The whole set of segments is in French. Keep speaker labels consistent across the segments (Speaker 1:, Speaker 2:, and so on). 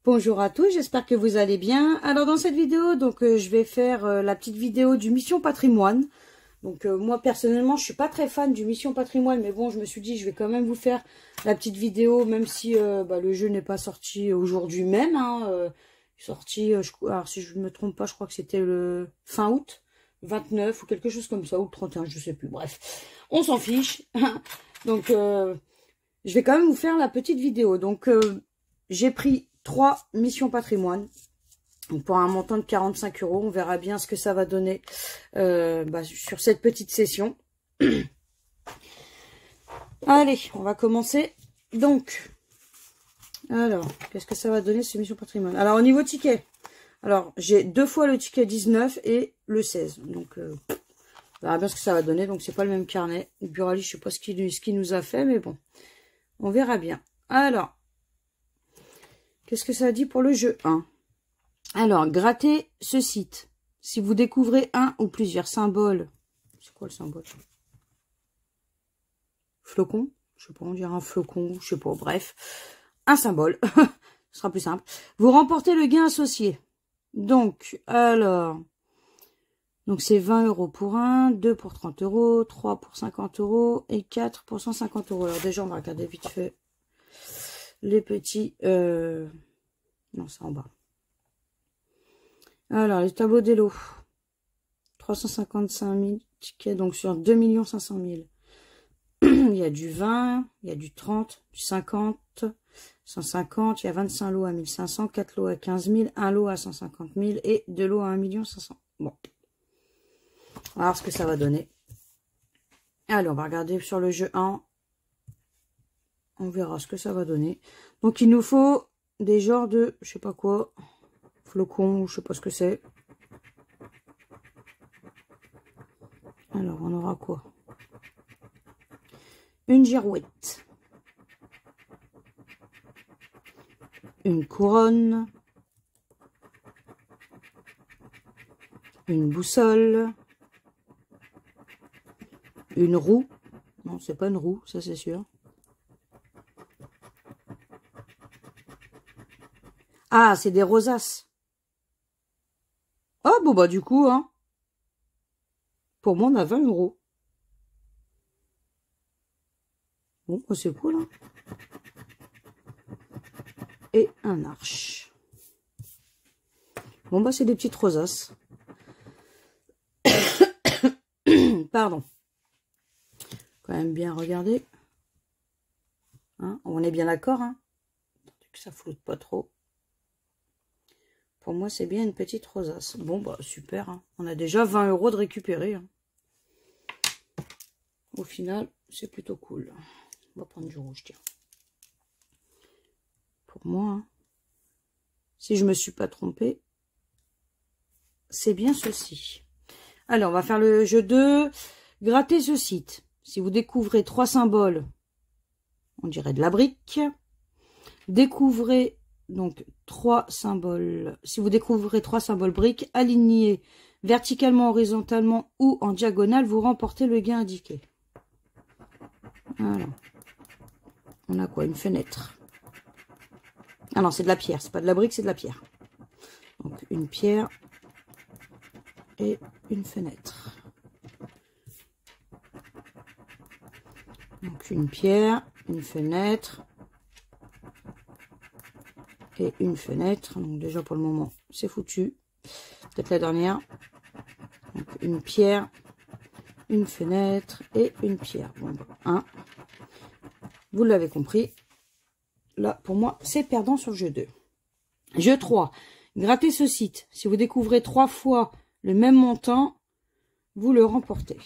Speaker 1: Bonjour à tous, j'espère que vous allez bien. Alors dans cette vidéo, je vais faire la petite vidéo du Mission Patrimoine. Donc moi personnellement, je suis pas très fan du Mission Patrimoine, mais bon, je me suis dit je vais quand même vous faire la petite vidéo, même si le jeu n'est pas sorti aujourd'hui même. Sorti, alors si je me trompe pas, je crois que c'était le fin août, 29 ou quelque chose comme ça, ou le 31, je sais plus. Bref, on s'en fiche. Donc je vais quand même vous faire la petite vidéo. Donc j'ai pris 3 missions patrimoine. Donc pour un montant de 45 €, on verra bien ce que ça va donner sur cette petite session. Allez, on va commencer. Donc, alors, qu'est-ce que ça va donner ce mission patrimoine? Alors au niveau ticket, alors j'ai 2 fois le ticket 19 et le 16. Donc on verra bien ce que ça va donner. Donc c'est pas le même carnet. Burali, je sais pas ce qu'il nous a fait, mais bon, on verra bien. Alors, qu'est-ce que ça dit pour le jeu 1? Alors, grattez ce site. Si vous découvrez un ou plusieurs symboles. C'est quoi le symbole? Flocon? Je sais pas, on dirait un flocon, je sais pas, bref. Un symbole. Ce sera plus simple. Vous remportez le gain associé. Donc, alors. Donc, c'est 20 € pour 1, 2 pour 30 €, 3 pour 50 € et 4 pour 150 €. Alors, déjà, on va regarder vite fait les petits. Non, c'est en bas. Alors, les tableaux des lots. 355 000 tickets, donc sur 2 500 000. Il y a du 20, il y a du 30, du 50, 150, il y a 25 lots à 1500, 4 lots à 15 000, 1 lot à 150 000 et 2 lots à 1 500 000. Bon. On va voir ce que ça va donner. Allez, on va regarder sur le jeu 1. On verra ce que ça va donner. Donc, il nous faut des genres de, je sais pas quoi, flocons, je sais pas ce que c'est. Alors, on aura quoi? Une girouette. Une couronne. Une boussole. Une roue. Non, c'est pas une roue, ça c'est sûr. Ah, c'est des rosaces. Oh, bon, bah, du coup, hein. Pour moi, on a 20 €. Bon, bah, c'est cool, hein. Et un arche. Bon, bah, c'est des petites rosaces. Pardon. Quand même bien regarder. Hein, on est bien d'accord, hein. Que ça flotte pas trop. Pour moi, c'est bien une petite rosace. Bon, bah, super. Hein. On a déjà 20 € de récupérer. Hein. Au final, c'est plutôt cool. On va prendre du rouge, tiens. Pour moi, hein, si je me suis pas trompée, c'est bien ceci. Alors, on va faire le jeu 2. Grattez ce site. Si vous découvrez 3 symboles, on dirait de la brique. Découvrez donc 3 symboles. Si vous découvrez 3 symboles briques, alignés verticalement, horizontalement ou en diagonale, vous remportez le gain indiqué. Voilà. On a quoi? Une fenêtre. Ah non, c'est de la pierre. C'est pas de la brique, c'est de la pierre. Donc une pierre et une fenêtre. Donc une pierre, une fenêtre. Et une fenêtre. Donc déjà pour le moment, c'est foutu. Peut-être la dernière. Donc une pierre, une fenêtre et une pierre. Bon, un. Vous l'avez compris. Là, pour moi, c'est perdant sur le jeu 2. Jeu 3. Grattez ce site. Si vous découvrez 3 fois le même montant, vous le remportez.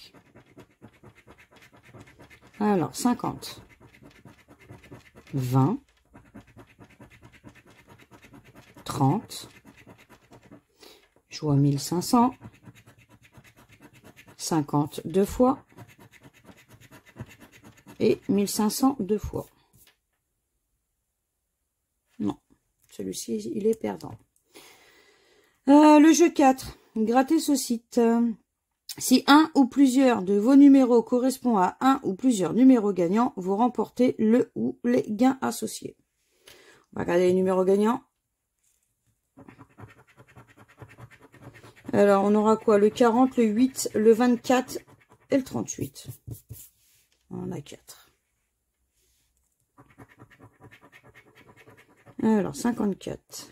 Speaker 1: Alors, 50. 20. 30, je vois 1500, 50 2 fois et 1500 2 fois. Non, celui-ci, il est perdant. Le jeu 4, grattez ce site. Si un ou plusieurs de vos numéros correspond à un ou plusieurs numéros gagnants, vous remportez le ou les gains associés. On va regarder les numéros gagnants. Alors, on aura quoi? Le 40, le 8, le 24 et le 38. On en a 4. Alors, 54.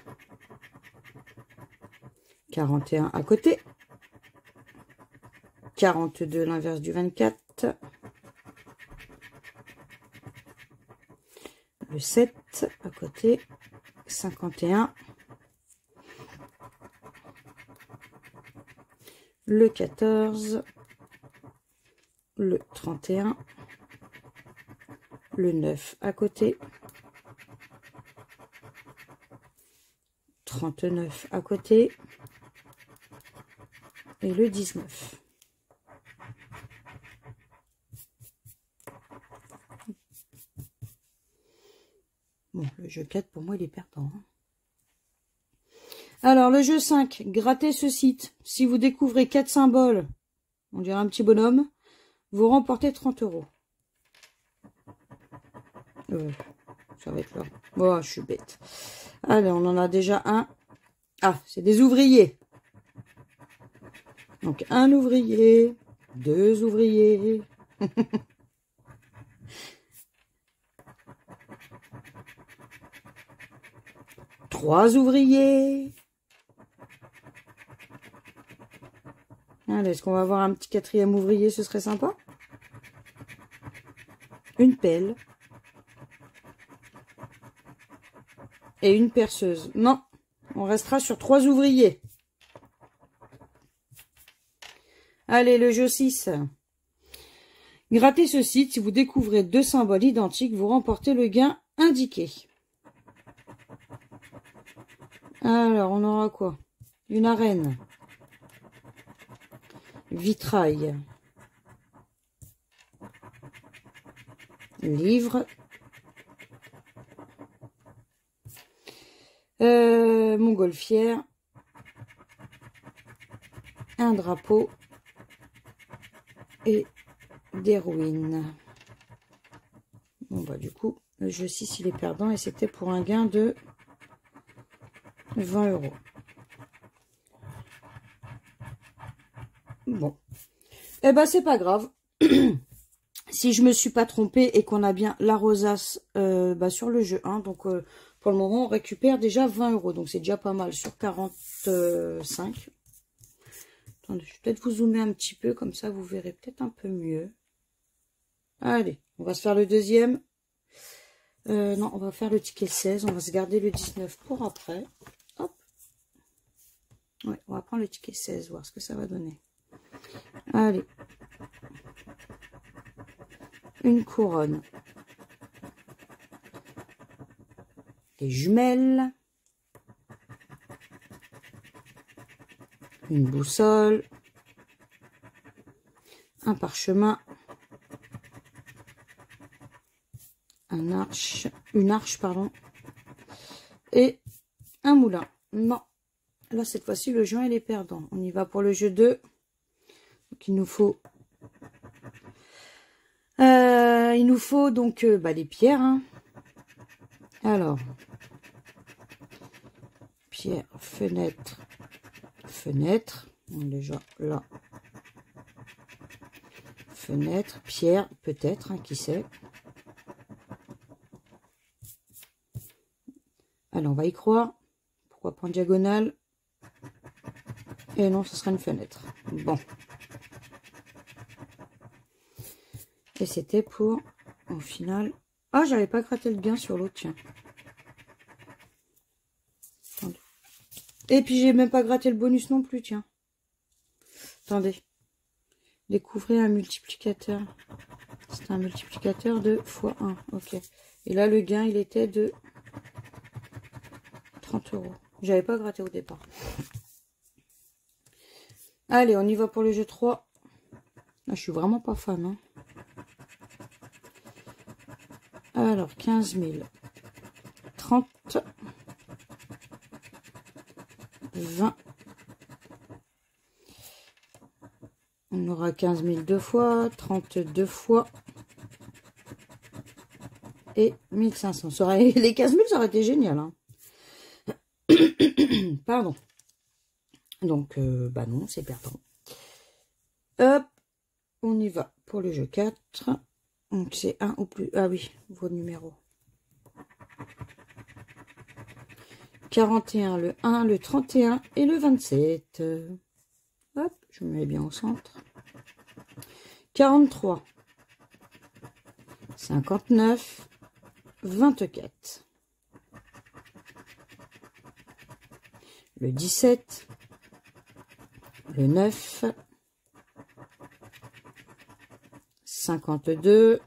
Speaker 1: 41 à côté. 42, l'inverse du 24. Le 7 à côté. 51. Le 14, le 31, le 9 à côté, 39 à côté et le 19. Bon, le jeu 4 pour moi il est perdant, hein. Alors, le jeu 5, grattez ce site. Si vous découvrez 4 symboles, on dirait un petit bonhomme, vous remportez 30 €. Ça va être là. Oh, je suis bête. Allez, on en a déjà un. Ah, c'est des ouvriers. Donc, un ouvrier, 2 ouvriers. 3 ouvriers. Allez, est-ce qu'on va avoir un petit 4e ouvrier? Ce serait sympa. Une pelle. Et une perceuse. Non, on restera sur 3 ouvriers. Allez, le jeu 6. Grattez ce site. Si vous découvrez 2 symboles identiques, vous remportez le gain indiqué. Alors, on aura quoi? Une arène. Vitrail. Livre. Montgolfière. Un drapeau. Et des ruines. Bon, bah, du coup, le jeu 6, il est perdant et c'était pour un gain de 20 €. Bon. Eh ben, c'est pas grave. Si je me suis pas trompée et qu'on a bien la rosace sur le jeu 1. Donc, pour le moment, on récupère déjà 20 €. Donc, c'est déjà pas mal sur 45. Attendez, je vais peut-être vous zoomer un petit peu. Comme ça, vous verrez peut-être un peu mieux. Allez, on va se faire le deuxième. Non, on va faire le ticket 16. On va se garder le 19 pour après. Hop. Ouais, on va prendre le ticket 16, voir ce que ça va donner. Allez. Une couronne. Des jumelles. Une boussole. Un parchemin. Une arche, pardon. Et un moulin. Non. Là, cette fois-ci, le jeu, il est perdant. On y va pour le jeu 2. Donc, il nous faut donc les pierres. Hein. Alors, pierre, fenêtre, fenêtre. Bon, déjà, là. Fenêtre, pierre, peut-être, hein, qui sait. Allez, on va y croire. Pourquoi pas en diagonale? Et non, ce sera une fenêtre. Bon. Et c'était pour, au final... Ah, j'avais pas gratté le gain sur l'autre, tiens. Attendez. Et puis, j'ai même pas gratté le bonus non plus, tiens. Attendez. Découvrez un multiplicateur. C'est un multiplicateur de x1. Ok. Et là, le gain, il était de 30 €. J'avais pas gratté au départ. Allez, on y va pour le jeu 3. Là, je suis vraiment pas fan. Hein. Alors, 15 000. 30. 20. On aura 15 000 deux fois. 32 fois. Et 1500. Les 15 000, ça aurait été génial. Hein. Pardon. Donc, bah non, c'est perdant. Hop, on y va pour le jeu 4. Donc, c'est 1 ou plus. Ah oui, vos numéros. 41, le 1, le 31 et le 27. Hop, je me mets bien au centre. 43, 59, 24. Le 17, le 9, 52,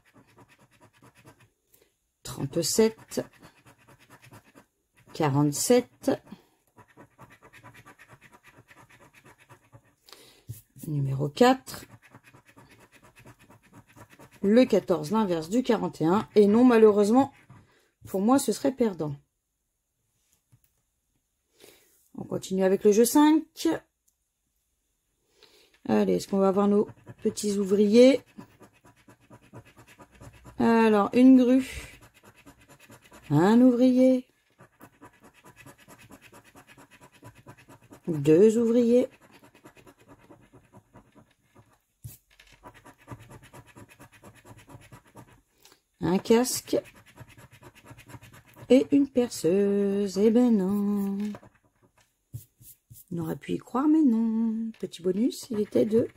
Speaker 1: 37, 47, numéro 4, le 14, l'inverse du 41, et non, malheureusement, pour moi, ce serait perdant. On continue avec le jeu 5. Allez, est-ce qu'on va avoir nos petits ouvriers? Alors, une grue, un ouvrier, 2 ouvriers, un casque et une perceuse. Eh ben non. On aurait pu y croire, mais non. Petit bonus, il était de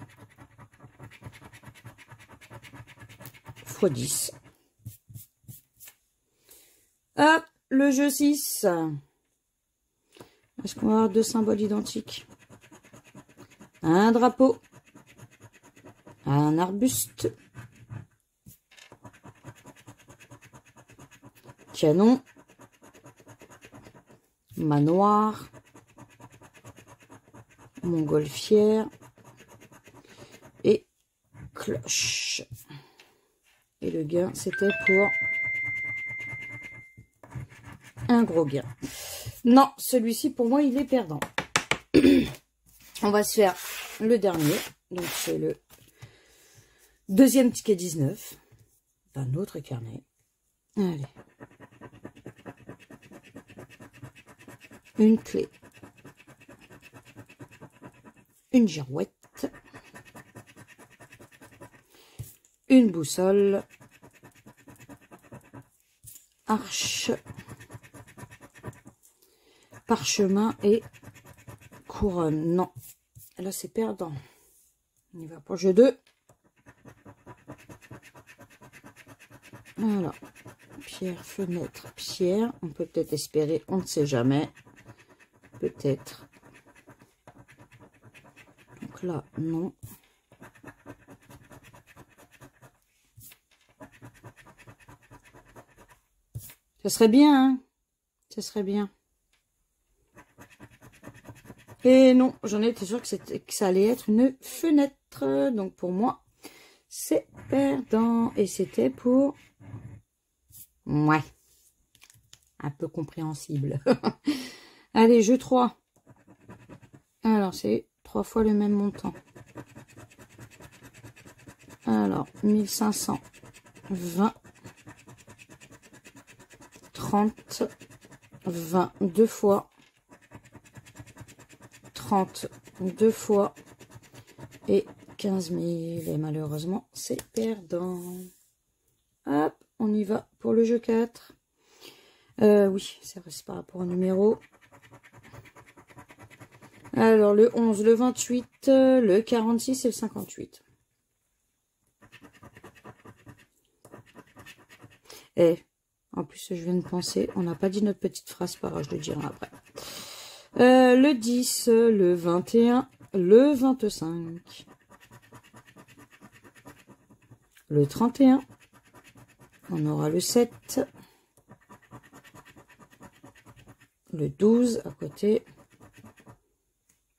Speaker 1: x10. Hop, le jeu 6. Est-ce qu'on va avoir 2 symboles identiques? Un drapeau, un arbuste, canon, manoir, montgolfière et cloche. Et le gain, c'était pour un gros gain. Non, celui-ci, pour moi, il est perdant. On va se faire le dernier. Donc, c'est le deuxième ticket 19 d'un autre carnet. Allez. Une clé. Une girouette. Une boussole. Arche. Parchemin et couronne. Non. Là, c'est perdant. On y va pour le jeu 2. Voilà. Pierre, fenêtre, pierre. On peut peut-être espérer, on ne sait jamais. Peut-être. Donc là, non. Ça serait bien, hein? Ça serait bien. Et non, j'en étais sûre que ça allait être une fenêtre. Donc pour moi, c'est perdant. Et c'était pour... Ouais. Un peu compréhensible. Allez, jeu 3. Alors, c'est 3 fois le même montant. Alors, 1500, 20, 30, 20, 2 fois, 30, 2 fois, et 15 000. Et malheureusement, c'est perdant. Hop, on y va pour le jeu 4. Oui, ça reste par rapport au numéro. Alors, le 11, le 28, le 46 et le 58. Et, en plus, je viens de penser, on n'a pas dit notre petite phrase, par je le dirai après. Le 10, le 21, le 25. Le 31. On aura le 7. Le 12 à côté.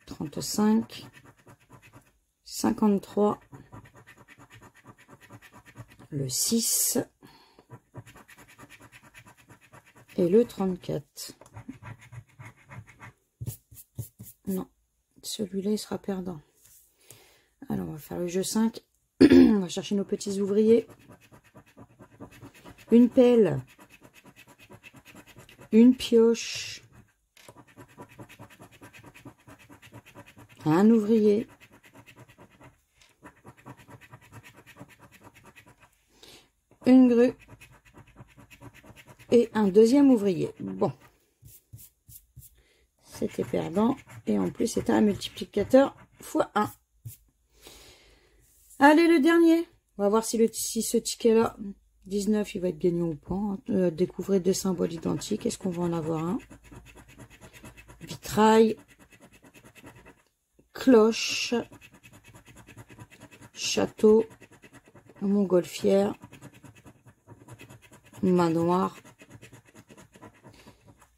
Speaker 1: 35. 53. Le 6. Et le 34. Non, celui-là, il sera perdant. Alors, on va faire le jeu 5. On va chercher nos petits ouvriers. Une pelle. Une pioche. un ouvrier, une grue et un deuxième ouvrier. Bon, c'était perdant et en plus c'était un multiplicateur x1. Allez, le dernier. On va voir si ce ticket-là, 19, il va être gagnant ou pas. Hein. Découvrez deux symboles identiques. Est-ce qu'on va en avoir un? Vitrail, cloche, château, montgolfière, manoir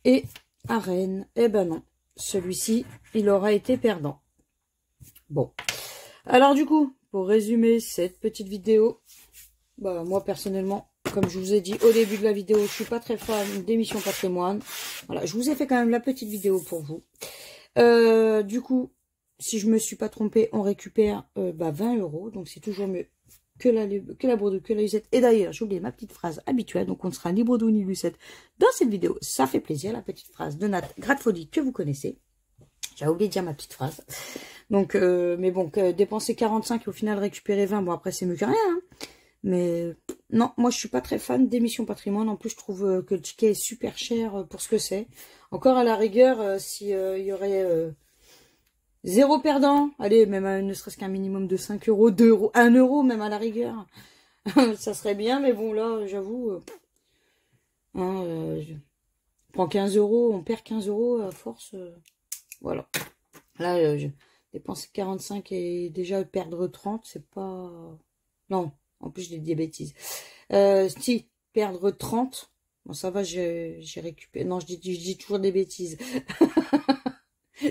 Speaker 1: et arène. Eh ben non, celui-ci, il aura été perdant. Bon, alors du coup, pour résumer cette petite vidéo, bah, moi personnellement, comme je vous ai dit au début de la vidéo, je suis pas très fan d'émission patrimoine. Voilà, je vous ai fait quand même la petite vidéo pour vous. Du coup, si je me suis pas trompée, on récupère 20 €. Donc c'est toujours mieux que la Bourdou, que la Lucette. Et d'ailleurs, j'ai oublié ma petite phrase habituelle. Donc on sera ni Bourdou ni Lucette dans cette vidéo. Ça fait plaisir, la petite phrase de Nat Gratte-Folie que vous connaissez. J'ai oublié de dire ma petite phrase. Donc, mais bon, dépenser 45 et au final récupérer 20, bon après c'est mieux que rien. Hein. Mais non, moi je suis pas très fan d'émission patrimoine. En plus, je trouve que le ticket est super cher pour ce que c'est. Encore à la rigueur, si il y aurait 0 perdant, allez, même ne serait-ce qu'un minimum de 5 €, 2 €, 1 € même à la rigueur, ça serait bien. Mais bon là, j'avoue, je prends 15 €, on perd 15 € à force. Voilà. Là, je dépense 45 et déjà perdre 30, c'est pas... Non, en plus, je l'ai dit bêtises. Si, perdre 30, bon, ça va, j'ai récupéré... Non, je dis toujours des bêtises.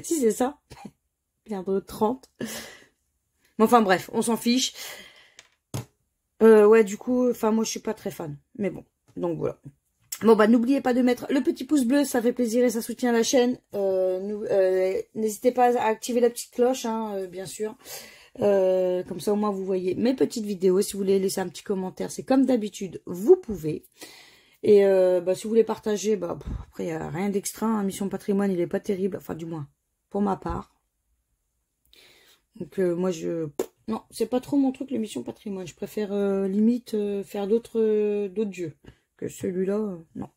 Speaker 1: Si, c'est ça. Perdre 30. Enfin, bref, on s'en fiche. Ouais, du coup, enfin, moi, je suis pas très fan. Mais bon, donc voilà. Bon, bah, n'oubliez pas de mettre le petit pouce bleu, ça fait plaisir et ça soutient la chaîne. N'hésitez pas à activer la petite cloche, hein, bien sûr. Comme ça, au moins, vous voyez mes petites vidéos. Si vous voulez laisser un petit commentaire, c'est comme d'habitude, vous pouvez. Et si vous voulez partager, après, il n'y a rien d'extra. Hein. Mission Patrimoine, il n'est pas terrible. Enfin, du moins, pour ma part. Donc, moi, non, c'est pas trop mon truc, l'émission Patrimoine. Je préfère, limite, faire d'autres jeux que celui-là, non.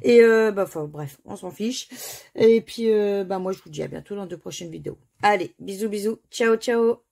Speaker 1: Et bref, on s'en fiche. Et puis, moi, je vous dis à bientôt dans de prochaines vidéos. Allez, bisous, bisous. Ciao, ciao.